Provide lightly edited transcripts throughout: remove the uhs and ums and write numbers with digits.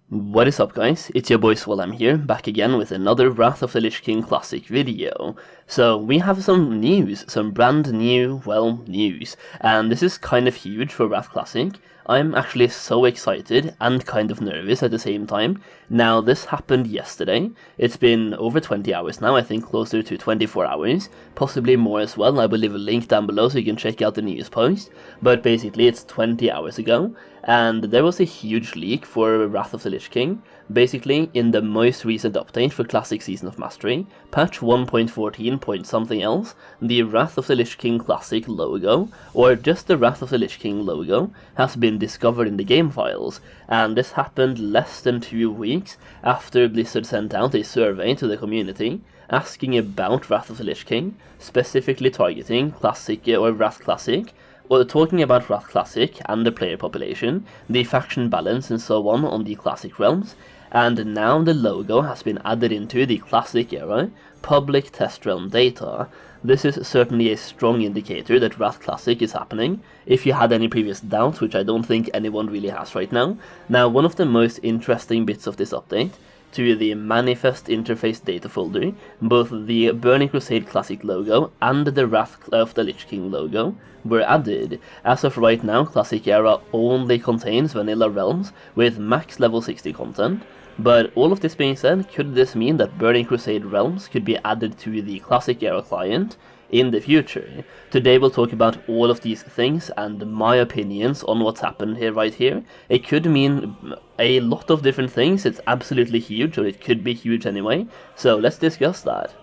What is up guys, it's your boy Swell here, back again with another Wrath of the Lich King Classic video. So we have some news, some brand new, news, and this is kind of huge for Wrath Classic. I'm actually so excited and kind of nervous at the same time. Now this happened yesterday, it's been over 20 hours now, I think closer to 24 hours, possibly more as well. I will leave a link down below so you can check out the news post, but basically it's 20 hours ago. And there was a huge leak for Wrath of the Lich King. Basically, in the most recent update for Classic Season of Mastery, patch 1.14 point something else, the Wrath of the Lich King Classic logo, or just the Wrath of the Lich King logo, has been discovered in the game files, and this happened less than 2 weeks after Blizzard sent out a survey to the community asking about Wrath of the Lich King, specifically targeting Classic or Wrath Classic, or talking about Wrath Classic and the player population, the faction balance and so on the Classic realms, and now the logo has been added into the Classic era public test realm data. This is certainly a strong indicator that Wrath Classic is happening, if you had any previous doubts, which I don't think anyone really has right now. Now, one of the most interesting bits of this update, to the manifest interface data folder, both the Burning Crusade Classic logo and the Wrath of the Lich King logo were added. As of right now, Classic era only contains vanilla realms with max level 60 content, but all of this being said, could this mean that Burning Crusade realms could be added to the Classic era client in the future? Today we'll talk about all of these things and my opinions on what's happened here right here. It could mean a lot of different things. It's absolutely huge, or it could be huge anyway, so let's discuss that.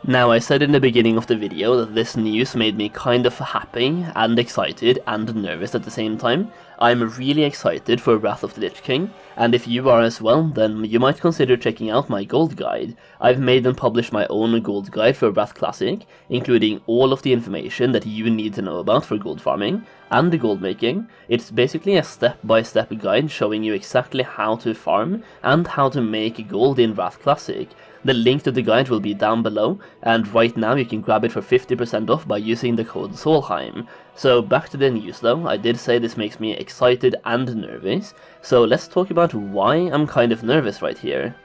Now, I said in the beginning of the video that this news made me kind of happy and excited and nervous at the same time. I'm really excited for Wrath of the Lich King, and if you are as well, then you might consider checking out my gold guide. I've made and published my own gold guide for Wrath Classic, including all of the information that you need to know about for gold farming and gold making. It's basically a step-by-step guide showing you exactly how to farm and how to make gold in Wrath Classic. The link to the guide will be down below, and right now you can grab it for 50% off by using the code Solheim. So back to the news though, I did say this makes me excited and nervous, so let's talk about why I'm kind of nervous right here.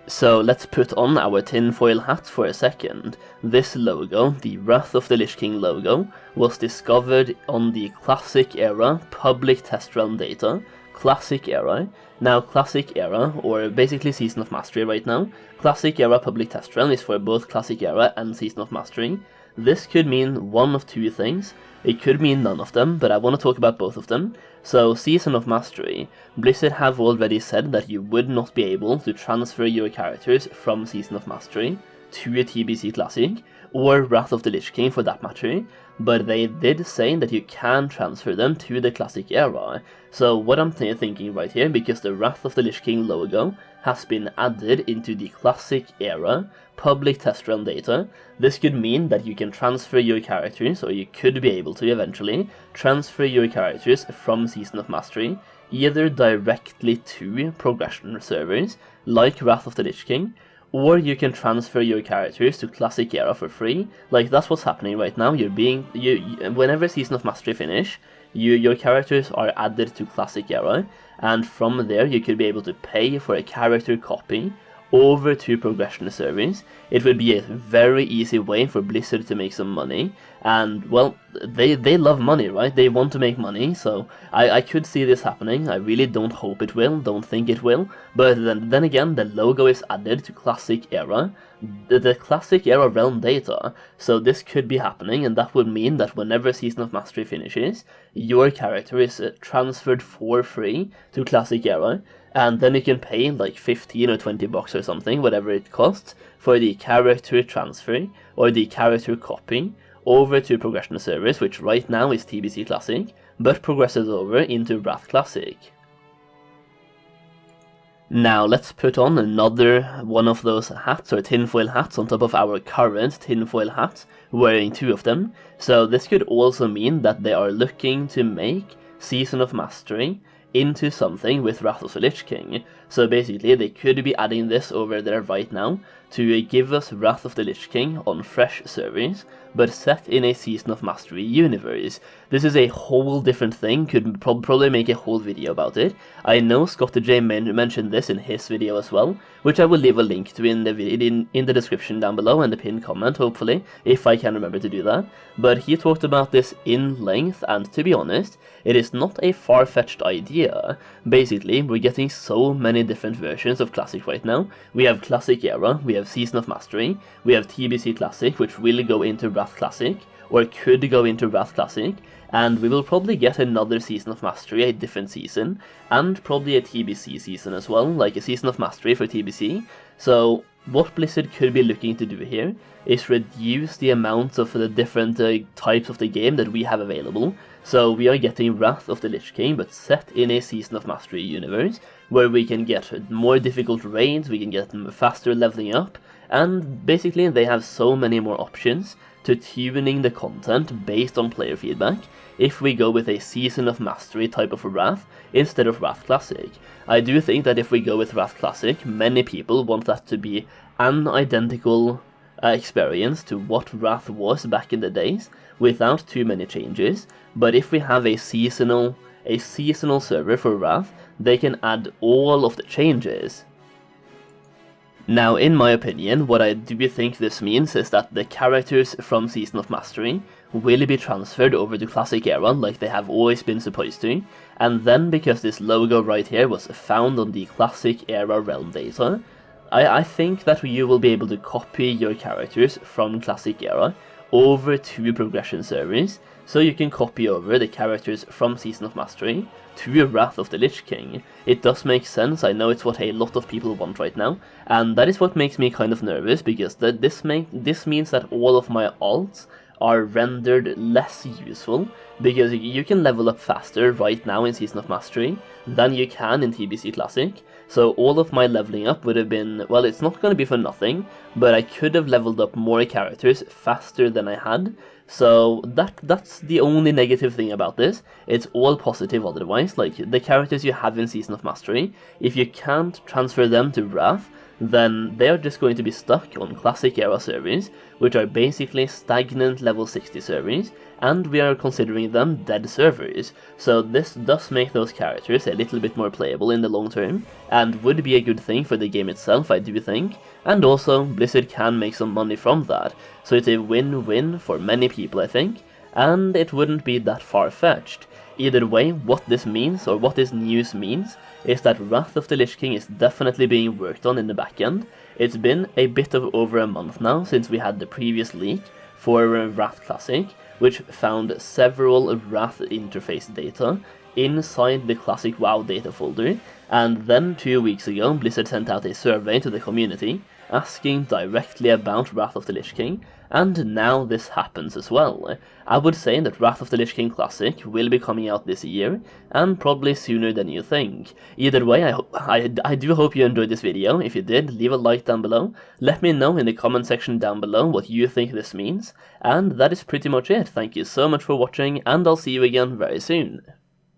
So let's put on our tinfoil hat for a second. This logo, the Wrath of the Lich King logo, was discovered on the Classic era public test realm data. Classic era. Now, Classic era, or basically Season of Mastery right now, Classic era public test realm is for both Classic era and Season of Mastery. This could mean one of two things. It could mean none of them, but I want to talk about both of them. So, Season of Mastery, Blizzard have already said that you would not be able to transfer your characters from Season of Mastery to a TBC Classic, or Wrath of the Lich King for that matter, but they did say that you can transfer them to the Classic era. So what I'm thinking right here, because the Wrath of the Lich King logo has been added into the Classic era public test realm data, this could mean that you can transfer your characters, or you could be able to eventually transfer your characters from Season of Mastery either directly to progression servers like Wrath of the Lich King, or you can transfer your characters to Classic era for free. Like, that's what's happening right now. Whenever Season of Mastery finish, your characters are added to Classic era, and from there you could be able to pay for a character copy over to progression servers. It would be a very easy way for Blizzard to make some money, and well, they love money, right? They want to make money, so I could see this happening. I really don't hope it will, don't think it will, but then again, the logo is added to Classic era, the Classic era realm data, so this could be happening, and that would mean that whenever Season of Mastery finishes, your character is transferred for free to Classic era, and then you can pay like 15 or 20 bucks or something, whatever it costs, for the character transfer or the character copy over to progression servers, which right now is TBC Classic, but progresses over into Wrath Classic. Now let's put on another one of those hats, or tinfoil hats, on top of our current tinfoil hat, wearing two of them. So this could also mean that they are looking to make Season of Mastery into something with Wrath of the Lich King. So basically they could be adding this over there right now to give us Wrath of the Lich King on fresh servers, but set in a Season of Mastery universe. This is a whole different thing, could probably make a whole video about it. I know Scott J mentioned this in his video as well, which I will leave a link to in the description down below and the pinned comment, hopefully, if I can remember to do that. But he talked about this in length, and to be honest, it is not a far-fetched idea. Basically, we're getting so many different versions of Classic right now. We have Classic Era, we have Season of Mastery, we have TBC Classic, which will go into Wrath Classic, or could go into Wrath Classic, and we will probably get another Season of Mastery, a different season, and probably a TBC season as well, like a Season of Mastery for TBC. So what Blizzard could be looking to do here is reduce the amount of the different types of the game that we have available. So we are getting Wrath of the Lich King, but set in a Season of Mastery universe, where we can get more difficult raids, we can get faster leveling up, and basically they have so many more options to tuning the content based on player feedback if we go with a Season of Mastery type of Wrath instead of Wrath Classic. I do think that if we go with Wrath Classic, many people want that to be an identical experience to what Wrath was back in the days, without too many changes. But if we have a seasonal server for Wrath, they can add all of the changes. Now, in my opinion, what I do think this means is that the characters from Season of Mastery will be transferred over to Classic Era like they have always been supposed to, and then because this logo right here was found on the Classic Era realm data, I think that you will be able to copy your characters from Classic Era over to progression servers, so you can copy over the characters from Season of Mastery to Wrath of the Lich King. It does make sense, I know it's what a lot of people want right now, and that is what makes me kind of nervous, because this means that all of my alts are rendered less useful, because you can level up faster right now in Season of Mastery than you can in TBC Classic. So all of my leveling up would have been, well, it's not going to be for nothing, but I could have leveled up more characters faster than I had. So that's the only negative thing about this. It's all positive otherwise. Like, the characters you have in Season of Mastery, if you can't transfer them to Wrath, then they are just going to be stuck on Classic Era servers, which are basically stagnant level 60 servers, and we are considering them dead servers. So this does make those characters a little bit more playable in the long term, and would be a good thing for the game itself, I do think, and also Blizzard can make some money from that, so it's a win-win for many people, I think, and it wouldn't be that far-fetched. Either way, what this means, or what this news means, is that Wrath of the Lich King is definitely being worked on in the backend. It's been a bit of over a month now since we had the previous leak for Wrath Classic, which found several Wrath interface data inside the Classic WoW data folder, and then 2 weeks ago Blizzard sent out a survey to the community asking directly about Wrath of the Lich King, and now this happens as well. I would say that Wrath of the Lich King Classic will be coming out this year, and probably sooner than you think. Either way, I do hope you enjoyed this video. If you did, leave a like down below. Let me know in the comment section down below what you think this means, and that is pretty much it. Thank you so much for watching, and I'll see you again very soon.